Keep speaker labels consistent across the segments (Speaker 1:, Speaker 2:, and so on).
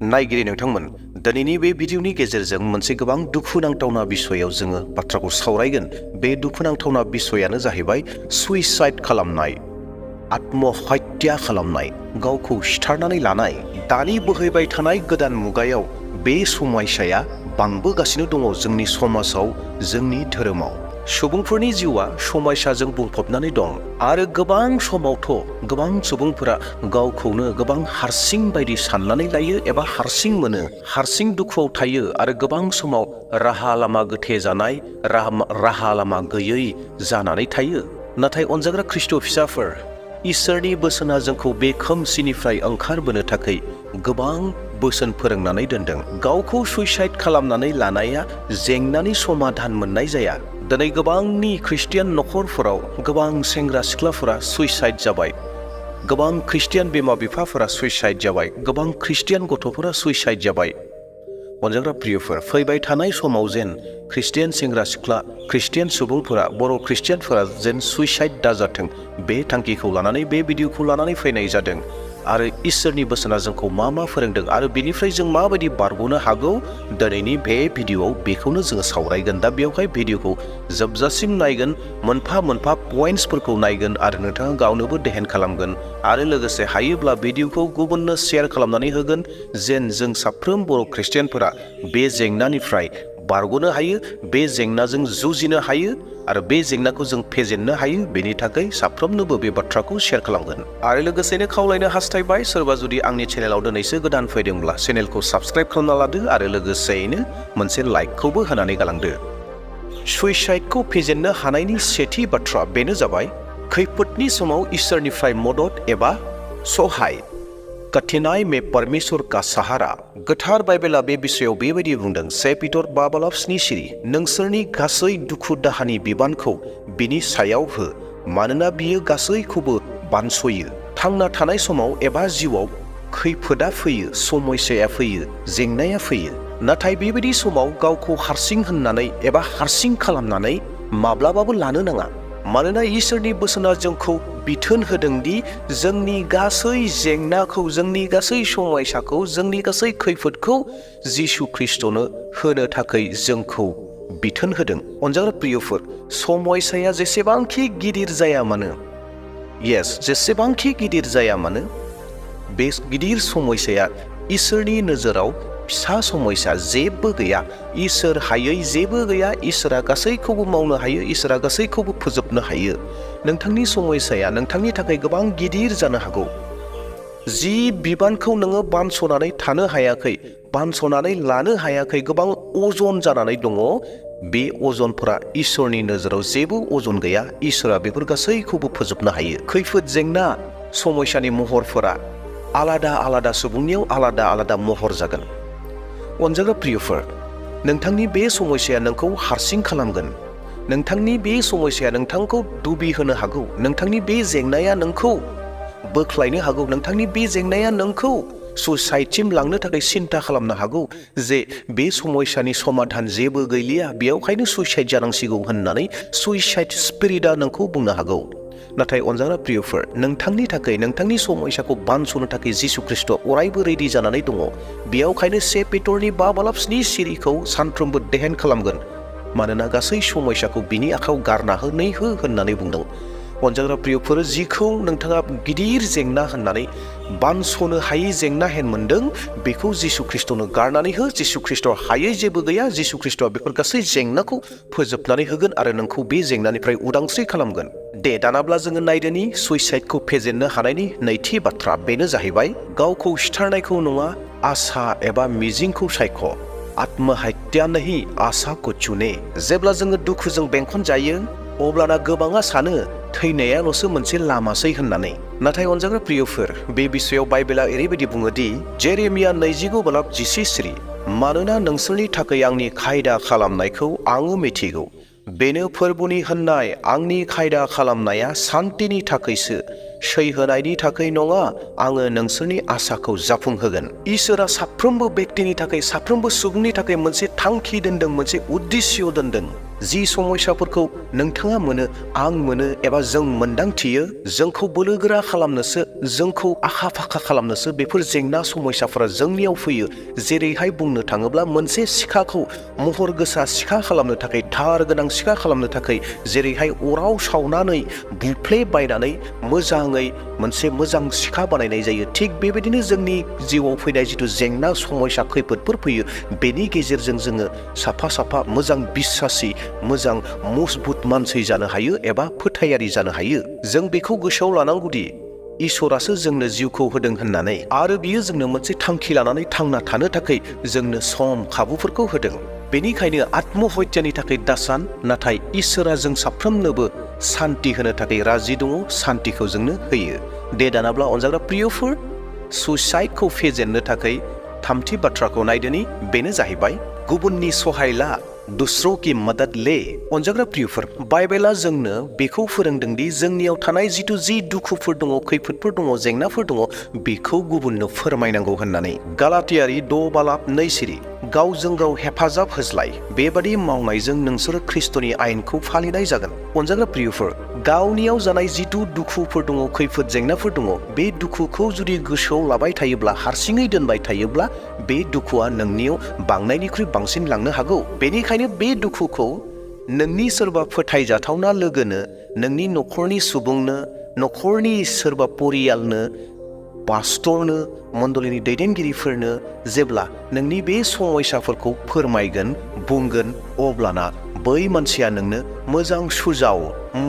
Speaker 1: नायगिरि नोंथांमोन दिनैनि बे भिडिअनि गेजेरजों मोनसे गोबां दुखुनांथावना बिसयाव जोङो बाथ्राखौ सावरायगोन। बे दुखुनांथावना बिसयानो जाहैबाय सुइसाइड खालामनाय, आत्महत्या खालामनाय, गावखौ सिथारनानै लानाय। दानि बोहैबाय थानाय गोदान मुगायाव बे समयसाया बांबोगासिनो दङ जोंनि समाजाव, जोंनि धोरोमाव। सुबुंफोरनि जिउआ समयसाजों बुंफबनानै दं आरो गोबां समावथ' गोबां सुबुंफोरा गावखौनो गोबां हारसिं बायदि साननानै लायो एबा हारसिं मोनो, हारसिं दुखुआव थायो आरो गोबां समाव राहा लामा गोथे जानाय, राहा लामा गैयै जानानै थायो। नाथाय अनजाग्रा ख्रिस्ट' फिसाफोर, इसोरनि बोसोना जोंखौ बे खोमसिनिफ्राय ओंखारबोनो थाखाय गोबां बोसोन फोरोंनानै दोनदों। गावखौ सुइसाइड खालामनानै लानाया जेंनानि समाधान मोननाय जाया। दिनै गोबांनि ख्रिस्टियान न'खरफोराव गोबां सेंग्रा सिख्लाफोरा सुइसाइड जाबाय, गोबां ख्रिस्टियान बिमा बिफाफोरा सुइसाइड जाबाय, गोबां ख्रिस्टियान गथ'फोरा सुइसाइड जाबाय। अनजाग्रा प्रियफोर, फैबाय थानाय समाव जेन ख्रिस्टियान सेंग्रा सिख्ला, ख्रिस्टियान सुबुंफोरा, बर' ख्रिस्टियानफोरा जेन सुइसाइड दाजाथों, बे थांखिखौ लानानै बे भिडिअखौ लानानै फैनाय जादों। आरो इसोरनि बोसोना जोंखौ मा मा फोरोंदों आरो बेनिफ्राय जों माबायदि बारग'नो हागौ, दिनैनि बे भिडिअआव बेखौनो जोङो सावरायगोन। दा बेवहाय भिडिअखौ जोबजासिम नायगोन, मोनफा मोनफा पइन्ट्सफोरखौ नायगोन आरो नोंथाङा गावनोबो देहेन खालामगोन आरो लोगोसे हायोब्ला भिडिअखौ गुबुननो शेयार खालामनानै होगोन, जेन जों साफ्रोम बर' ख्रिस्टियानफोरा बे जेंनानिफ्राय बारग'नो हायो, बे जेंनाजों जुजिनो हायो आरो बे जेंनाखौ जों फेजेननो हायो। बेनि थाखाय साफ्रोमनोबो बे बाथ्राखौ शेयार खालामगोन। आरो लोगोसेनो खावलायनो हास्थायबाय, सोरबा जुदि आंनि चेनेलाव दिनैसो गोदान फैदोंब्ला चेनेलखौ साबस्क्राइब खालामना लादो आरो लोगोसेयैनो मोनसे लाइकखौबो होनानै गालांदो। सुइसाइडखौ फेजेननो हानायनि सेथि बाथ्रा बेनो जाबाय खैफोदनि समाव इसोरनिफ्राय मदद एबा सहाय। कठिनाई में परमेश्वर का सहारा। गोथार बाइबेला बे बिषयाव बेबायदि बुंदों, 1 पिटर 5:7 नोंसोरनि गासै दुखु दाहानि बिबानखौ बिनि सायाव हो, मानोना बियो गासैखौबो बानस'यो। थांना थानाय समाव एबा जिउआव खैफोदा फैयो, समयसाया फैयो, जेंनाया फैयो। नाथाय बेबायदि समाव गावखौ हारसिं होननानै एबा हारसिं खालामनानै माब्लाबाबो लानो नाङा। मानोना इसोरनि बोसोना जोंखौ बिथोन होदों दि जोंनि गासै जेंनाखौ, जोंनि गासै समयसाखौ, जोंनि गासै खैफोदखौ जिसु ख्रिस्ट'नो होनो थाखाय जोंखौ बिथोन होदों। अनजाग्रा प्रियफोर, समयसाया जेसेबांखि गिदिर जाया मानो, जेसेबांखि गिदिर जाया मानो, बे गिदिर समयसाया इसोरनि नोजोराव फिसा समयसा जेबो गैया। इसोर हायै जेबो गैया। इसोरा गासैखौबो मावनो हायो, इसोरा गासैखौबो फोजोबनो हायो। नोंथांनि समयसाया नोंथांनि थाखाय गोबां गिदिर जानो हागौ। जि बिबानखौ नोङो बानस'नानै थानो हायाखै, बानस'नानै लानो हायाखै, गोबां अजन जानानै दङ, बे अजनफोरा इसोरनि नोजोराव जेबो अजन गैया। इसोरा बेफोर गासैखौबो फोजोबनो हायो। खैफोद, जेंना, समयसानि महरफोरा आलादा आलादा, सुबुंनियाव आलादा आलादा महर जागोन। अनजाग्रा प्रियफोर, नोंथांनि बे समयसाया नोंखौ हारसिं खालामगोन। नोंथांनि बे समयसाया नोंथांखौ दुबि होनो हागौ। नोंथांनि बे जेंनाया नोंखौ बोख्लायनो हागौ। नोंथांनि बे जेंनाया नोंखौ सुइसाइडसिम लांनो थाखाय सिन्था खालामनो हागौ, जे बे समयसानि समाधान जेबो गैलिया, बेयावखायनो सुइसाइड जानांसिगौ होननानै सुइसाइड स्पिरिटआ नोंखौ बुंनो हागौ। नाथाय अनजाग्रा प्रियफोर, नोंथांनि थाखाय, नोंथांनि समयसाखौ बानस'नो थाखाय जिसु ख्रिस्ट' अरायबो रेडि जानानै दङ। बेयावखायनो 1 पिटरनि 5:7 सानफ्रोमबो देहेन खालामगोन, मानोना गासै समयसाखौ बिनि आखायाव गारना हो होननानै बुंदों। अनजाग्रा प्रियफोर, जिखौ नोंथाङा गिदिर जेंना होननानै बानस'नो हायै जेंना हेन मोनदों, बेखौ जिसु ख्रिस्ट'नो गारनानै हो। जिसु ख्रिस्ट' हायै जेबो गैया। जिसु ख्रिस्ट'आ बेफोर गासै जेंनाखौ फोजोबनानै होगोन आरो नोंखौ बे जेंनानिफ्राय उदांस्रि खालामगोन। दे दानाब्ला जोङो नायदोनि सुइसाइडखौ फेजेननो हानायनि नैथि बाथ्रा बेनो जाहैबाय गावखौ सिथारनायखौ नङा, आसा एबा मिजिंखौ सायख'। आत्महत्या नहीं आशा को चुने। जेब्ला जोङो दुखुजों बेंखन जायो, अब्लाना गोबाङा सानो थैनायाल'सो मोनसे लामासै होननानै। नाथाय अनजाग्रा प्रियफोर, बे बिषयाव बाइबेला ओरैबायदि बुङो दि जेरेमिया 29:10 मानोना नोंसोरनि थाखाय आंनि खायदा खालामनायखौ आङो मिथिगौ। बेनो फोरबुनि होननाय, आंनि खायदा खालामनाया सान्तिनि थाखायसो, सैहोनायनि थाखाय नङा। आङो नोंसोरनि आसाखौ जाफुंहोगोन। इसोरा साफ्रोमबो बेक्तिनि थाखाय, साफ्रोमबो सुबुंनि थाखाय मोनसे थांखि दोनदों, मोनसे उद्देश्य दोनदों। जि समयसाफोरखौ नोंथाङा मोनो, आं मोनो एबा जों मोनदांथियो, जोंखौ बोलोगोरा खालामनोसो, जोंखौ आखा फाखा खालामनोसो बेफोर जेंना समयसाफोरा जोंनियाव फैयो। जेरैहाय बुंनो थाङोब्ला मोनसे सिखाखौ महर गोसा सिखा खालामनो थाखाय, धार गोनां सिखा खालामनो थाखाय जेरैहाय अराव सावनानै बुफ्लेबायनानै मोजाङै मोनसे मोजां सिखा बानायनाय जायो, थिग बेबायदिनो जोंनि जिउआव फैनाय जिथु जेंना समयसा खैफोदफोर फैयो, बेनि गेजेरजों जोङो साफा साफा मोजां बिस्सासि, मोजां मजबुत मानसि जानो हायो एबा फोथायारि जानो हायो। जों बेखौ गोसोआव लानांगौदि इसोरासो जोंनो जिउखौ होदों होननानै, आरो बियो जोंनो मोनसे थांखि लानानै थांना थानो थाखाय जोंनो सम खाबुफोरखौ होदों। बेनिखायनो आत्महत्यानि थाखाय दासान, नाथाय इसोरा जों साफ्रोमनोबो सान्ति होनो थाखाय राजि दङ, सान्तिखौ जोंनो होयो। दे दानाब्ला अनजाग्रा प्रियफोर, सुइसाइडखौ फेजेननो थाखाय थामथि बाथ्राखौ नायदोनि, बेनो जाहैबाय गुबुननि सहाय ला, दुसरों की मदद ले। अनजाग्रा प्रियफोर, बाइबेला जोंनो बेखौ फोरोंदों दि जोंनियाव थानाय जिथु जि दुखुफोर दङ, खैफोदफोर दङ, जेंनाफोर दङ, बेखौ गुबुननो फोरमायनांगौ होननानै। गालातियारि 6:2 गावजों गाव हेफाजाब होज्लाय, बेबादि मावनायजों नोंसोर ख्रिस्ट'नि आयेनखौ फालिनाय जागोन। अनजाग्रा प्रियफोर, गावनियाव जानाय जिथु दुखुफोर दङ, खैफोद जेंनाफोर दङ, बे दुखुखौ जुदि गोसोआव लाबाय थायोब्ला, हारसिङै दोनबाय थायोब्ला, बे दुखुआ नोंनियाव बांनायनिख्रुइ बांसिन लांनो हागौ। बेनिखायनो बे दुखुखौ नोंनि सोरबा फोथायजाथावना लोगोनो, नोंनि न'खरनि सुबुंनो, न'खरनि सोरबा परियालनो, पास्टरनो, मण्डलिनि दैदेनगिरिफोरनो जेब्ला नोंनि बे समयसाफोरखौ फोरमायगोन, बुंगोन, अब्लाना बै मानसिया नोंनो मोजां सुजाव,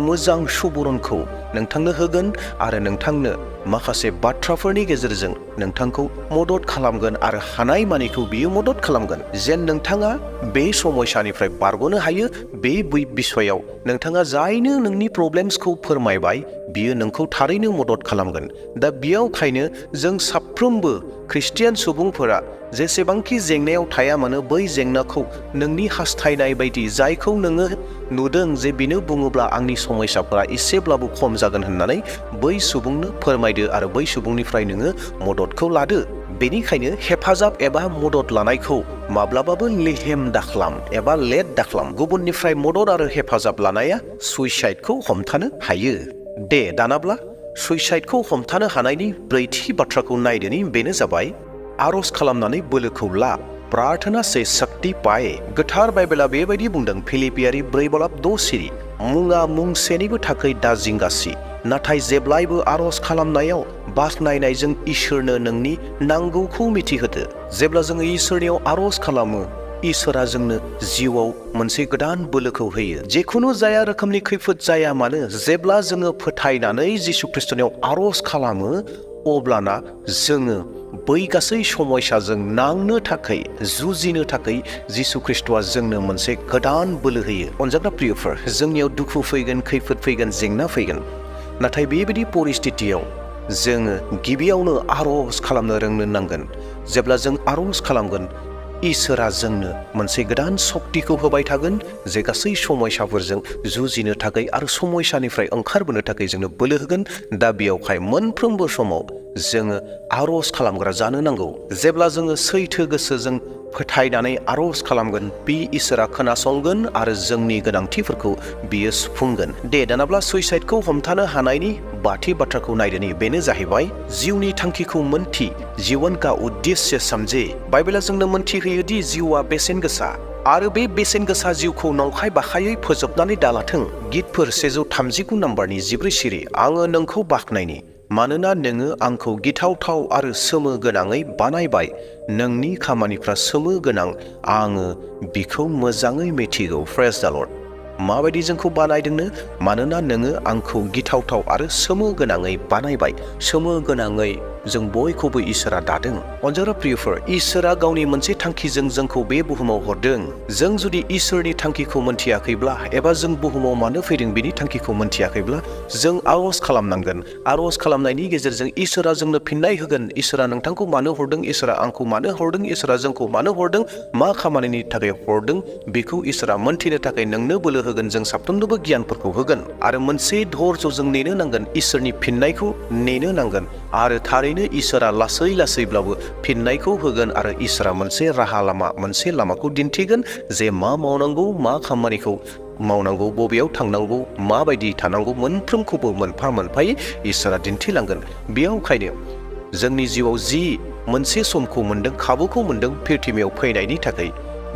Speaker 1: मोजां सुबुरुनखौ नोंथांनो होगोन आरो नोंथांनो माखासे बाथ्राफोरनि गेजेरजों नोंथांखौ मदद खालामगोन आरो हानाय मानिखौ बियो मदद खालामगोन जेन नोंथाङा बे समयसानिफ्राय बारग'नो हायो। बे बिसयाव नोंथाङा जायनो नोंनि प्रब्लेम्सखौ फोरमायबाय, बियो नोंखौ थारैनो मदद खालामगोन। दा बेयावखायनो जों साफ्रोमबो ख्रिस्टियान सुबुंफोरा जेसेबांखि जेंनायाव थाया मानो, बै जेंनाखौ नोंनि हास्थायनाय बायदि, जायखौ नोङो नुदों जे बेनो बुङोब्ला आंनि समयसाफोरा एसेब्लाबो खम जागोन होननानै, बै सुबुंनो फोरमायदो आरो बै सुबुंनिफ्राय नोङो मददखौ लादो। बेनिखायनो हेफाजाब एबा मदद लानायखौ माब्लाबाबो लेहेम दाख्लाम एबा लेट दाख्लाम। गुबुननिफ्राय मदद आरो हेफाजाब लानाया सुइसाइडखौ हमथानो हायो। दे दानाब्ला सुइसाइडखौ हमथानो हानायनि ब्रैथि बाथ्राखौ नायदोनि, बेनो जाबाय आर'ज खालामनानै बोलोखौ ला, प्रार्थना से शक्ति पाए। गोथार बाइबेला बेबायदि बुंदों, फिलिपियारि 4:6 मुङा मुंसेनिबो थाखाय दा जिंगासि, नाथाय जेब्लायबो आर'ज खालामनायाव बाख्नायनायजों इसोरनो नोंनि नांगौखौ मिथिहोदो। जेब्ला जोङो इसोरनियाव आर'ज खालामो, इसोरा जोंनो जिउआव मोनसे गोदान बोलोखौ होयो। जेखुनु जाया रोखोमनि खैफोद जाया मानो, जेब्ला जोङो फोथायनानै जिसु ख्रिस्टनियाव आर'ज खालामो, अब्लाना जोङो बै गासै समयसाजों नांनो थाखाय, जुजिनो थाखाय जिसु ख्रिस्टआ जोंनो मोनसे गोदान बोलो होयो। अनजाग्रा प्रियफोर, जोंनियाव दुखु फैगोन, खैफोद फैगोन, जेंना फैगोन, नाथाय बेबायदि परिस्थितियाव जोङो गिबियावनो आर'ज खालामनो रोंनो नांगोन। जेब्ला जों आर'ज खालामगोन, इसोरा जोंनो मोनसे गोदान सक्तिखौ होबाय थागोन, जे गासै समयसाफोरजों जुजिनो थाखाय आरो समयसानिफ्राय ओंखारबोनो थाखाय जोंनो बोलो होगोन। दा बेयावहाय मोनफ्रोमबो समाव जोङो आर'ज खालामग्रा जानो नांगौ। जेब्ला जोङो सैथो गोसोजों फोथायनानै आर'ज खालामगोन, बे इसोरा खोनासंगोन आरो जोंनि गोनांथिफोरखौ बियो सुफुंगोन। दे दानाब्ला सुइसाइडखौ हमथानो हानायनि बाथि बाथ्राखौ नायदोनि, बेनो जाहैबाय जिउनि थांखिखौ मोनथि, जीवन का उद्देश्य समझे। बाइबेला जोंनो मोनथिहोयो दि जिउआ बेसेन गोसा, आरो बे बेसेन गोसा जिउखौ नंखाय बाखायै फोजोबनानै दालाथों। गितफोर 139 नाम्बारनि 14 सिरि आङो नोंखौ बाख्नायनि, मानोना नोङो आंखौ गिथावथाव आरो सोमो गोनाङै बानायबाय। नोंनि खामानिफ्रा सोमो गोनां, आङो बिखौ मोजाङै मिथिगौ। प्रेज द लर्ड। माबायदि जोंखौ बानायदोंनो? मानोना नोङो आंखौ गिथावथाव आरो सोमो गोनाङै बानायबाय। सोमो गोनाङै जों बयखौबो इसोरा दादों। अनजाग्रा प्रियफोर, इसोरा गावनि मोनसे थांखिजों जोंखौ बे बुहुमाव हरदों। जों जुदि इसोरनि थांखिखौ मोनथियाखैब्ला, एबा जों बुहुमाव मानो फैदों बेनि थांखिखौ मोनथियाखैब्ला, जों आर'ज खालामनांगोन। आर'ज खालामनायनि गेजेरजों इसोरा जोंनो फिननाय होगोन। इसोरा नोंथांखौ मानो हरदों, इसोरा आंखौ मानो हरदों, इसोरा जोंखौ मानो हरदों, मा खामानिनि थाखाय हरदों, बेखौ इसोरा मोनथिनो थाखाय नोंनो बोलो होगोन। जों साफ्रोमनोबो गियानफोरखौ होगोन आरो मोनसे धैर्यजों नेनो नांगोन। इसोरनि फिननायखौ नेनो नांगोन आरो थारैनो थारैनो इसोरा लासै लासैब्लाबो फिननायखौ होगोन आरो इसोरा मोनसे राहा लामा मोनसे लामाखौ दिन्थिगोन जे मा मावनांगौ मा खामानिखौ मावनांगौ बबेयाव थांनांगौ माबायदि थानांगौ मोनफ्रोमखौबो मोनफा मोनफायै इसोरा दिन्थिलांगोन। बेयावखायनो जोंनि जिउआव जि मोनसे समखौ मोनदों खाबुखौ मोनदों प्रिथिबियाव फैनायनि थाखाय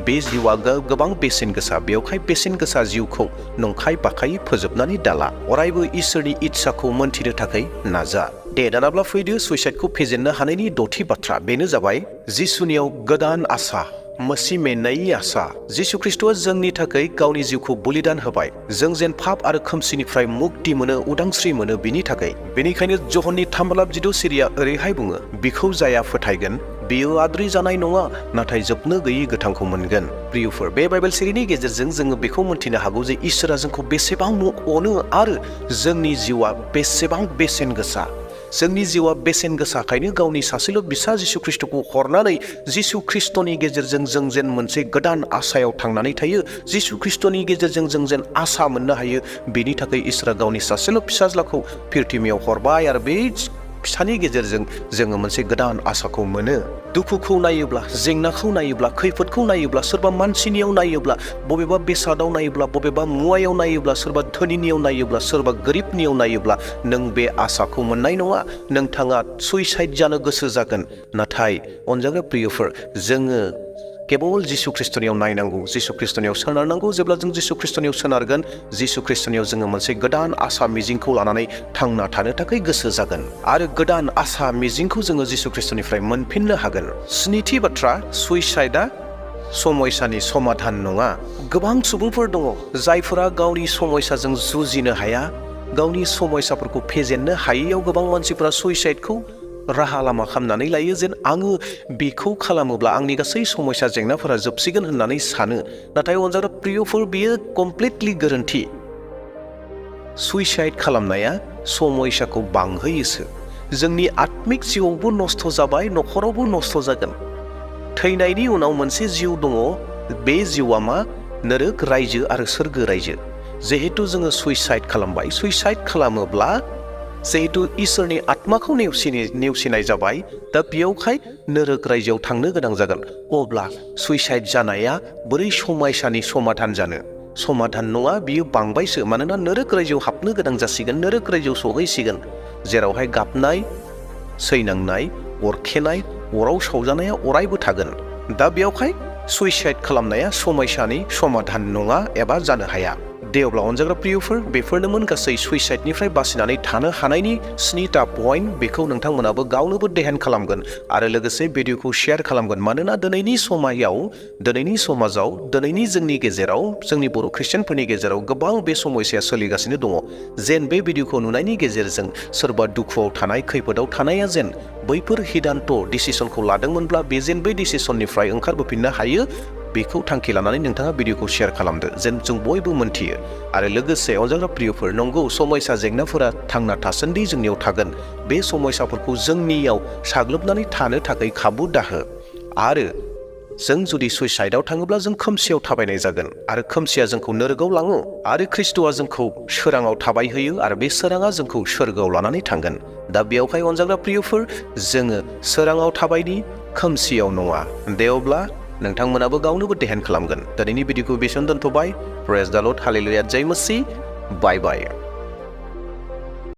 Speaker 1: बे जिउआ गोबां बेसेन गोसा। बेवहाय बेसेन गोसा जिउखौ नंखाय बाखायै फोजोबनानै दाला। अरायबो इसोरनि इच्छाखौ मोनथिनो थाखाय नाजा। दे दानाब्ला फैदो सुइसाइडखौ फेजेननो हानायनि द'थि बाथ्रा बेनो जाबाय जिसुनियाव गोदान आसा मसि मेंनायनि आसा। जिसु ख्रिस्ट'आ जोंनि थाखाय गावनि जिउखौ बलिदान होबाय जों जेन पाप आरो खोमसिनिफ्राय मुक्ति मोनो उदांस्रि मोनो बिनि थाखाय। बेनिखायनो जहननि 3:7 सिरिया ओरैहाय बुङो बिखौ जाया फोथायगोन बियो आद्रि जानाय नङा नाथाय जोबनो गैयै गोथांखौ मोनगोन। प्रियफोर बे बाइबेल सिरिनि गेजेरजों जोङो बेखौ मोनथिनो हागौ जे इसोरा जोंखौ बेसेबां अनो आरो जोंनि जिउआ बेसेबां बेसेन गोसा। जोंनि जिउआ बेसेन गोसाखायनो गावनि सासेल' बिसा जिसु ख्रिस्ट'खौ हरनानै जिसु ख्रिस्ट'नि गेजेरजों जों जेन मोनसे गोदान आसायाव थांनानै थायो जिसु ख्रिस्ट'नि गेजेरजों जों जेन आसा मोननो हायो बेनि थाखाय इसोरा गावनि सासेल' फिसाज्लाखौ प्रिथिबियाव हरबाय आरो बे फिसानि गेजेरजों जोङो मोनसे गोदान आसाखौ मोनो। दुखुखौ नायोब्ला जेंनाखौ नायोब्ला खैफोदखौ नायोब्ला सोरबा मानसिनियाव नायोब्ला बबेबा बेसादाव नायोब्ला बबेबा मुवायाव नायोब्ला सोरबा धोनिनियाव नायोब्ला सोरबा गोरिबनियाव नायोब्ला नों बे आसाखौ मोननाय नङा। नोंथाङा सुइसाइड जानो गोसो जागोन। नाथाय अनजाग्रा प्रियफोर जोङो केबल जिसु ख्रिस्ट'नियाव नायनांगौ जिसु ख्रिस्ट'नियाव सोनारनांगौ। जेब्ला जों जिसु ख्रिस्ट'नियाव सोनारगोन जिसु ख्रिस्ट'नियाव जोङो मोनसे गोदान आसा मिजिंखौ लानानै थांना थानो थाखाय गोसो जागोन आरो गोदान आसा मिजिंखौ जोङो जिसु ख्रिस्ट'निफ्राय मोनफिननो हागोन। स्निथि बाथ्रा सुइसाइडआ समयसानि समाधान नङा। गोबां सुबुंफोर दङ जायफोरा गावनि समयसाजों जुजिनो हाया गावनि समयसाफोरखौ फेजेननो हायैयाव गोबां मानसिफोरा सुइसाइडखौ राहा लामा खालामनानै लायो जेन आङो बेखौ खालामोब्ला आंनि गासै समयसा जेंनाफोरा जोबसिगोन होननानै सानो। नाथाय अनजाग्रा प्रियफोर बेयो कमप्लिटलि गोरोन्थि। सुइसाइड खालामनाया समयसाखौ बांहोयोसो। जोंनि आत्मिक जिउआवबो नस्थ' जाबाय न'खरावबो नस्थ' जागोन। थैनायनि उनाव मोनसे जिउ दङ बे जिउआ मा नोरक रायजो आरो सोरगो रायजो। जिहेतु जोङो सुइसाइड खालामबाय सुइसाइड खालामोब्ला जिहेतु इसोरनि आत्माखौ नेवसिनाय जाबाय दा बेयावहाय नोरक रायजोआव थांनो गोनां जागोन। अब्ला सुइसाइड जानाया बोरै समयसानि समाधान जानो? समाधान नङा बियो बांबायसो। मानोना नोरक रायजोआव हाबनो गोनां जासिगोन नोरक रायजोआव सहैसिगोन जेरावहाय गाबनाय सैनांनाय अरखेनाय अराव सावजानाया अरायबो थागोन। दा बेयावहाय सुइसाइड खालामनाया समयसानि समाधान नङा एबा जानो हाया। दे अब्ला अनजाग्रा प्रियफोर बेफोरनोमोन गासै सुइसाइडनिफ्राय बासिनानै थानो हानायनि 7टा पइन्ट। बेखौ नोंथांमोनाबो गावनोबो ध्यान खालामगोन आरो लोगोसे भिडिअखौ शेयार खालामगोन। मानोना दिनैनि समाजाव दिनैनि जोंनि गेजेराव जोंनि बर' ख्रिस्टियानफोरनि गेजेराव गोबां बे समयसाया सोलिगासिनो दङ। जेन बे भिडिअखौ नुनायनि गेजेरजों सोरबा दुखुआव थानाय खैफोदाव थानाया जेन बैफोर हिदान्त डिसिसनखौ लादोंमोनब्ला बे जेन बै डिसिसननिफ्राय ओंखारबोफिननो हायो बेखौ थांखि लानानै नोंथाङा भिडिअखौ शेयार खालामदो जेन जों बयबो मोनथियो। आरो लोगोसे अनजाग्रा प्रियफोर नंगौ समयसा जेंनाफोरा थांना थासान्दि जोंनियाव थागोन। बे समयसाफोरखौ जोंनियाव साग्लोबनानै थानो थाखाय खाबु दाहो। आरो जों जुदि सुइसाइडआव थाङोब्ला जों खोमसियाव थाबायनाय जागोन आरो खोमसिया जोंखौ नोरगआव लाङो आरो ख्रिस्ट'आ जोंखौ सोराङाव थाबायहोयो आरो बे सोराङा जोंखौ सोरगोआव लानानै थांगोन। दा बेयावहाय अनजाग्रा प्रियफोर जोङो सोराङाव थाबायनि खोमसियाव नङा। दे अब्ला नोंथांमोनाबो गावनोबो ध्यान खालामगोन। दिनैनि भिडिअखौ बेसेयावनो दोनथ'बाय। प्रेज द लर्ड हालेलुया जय मसीह। बाय बाय।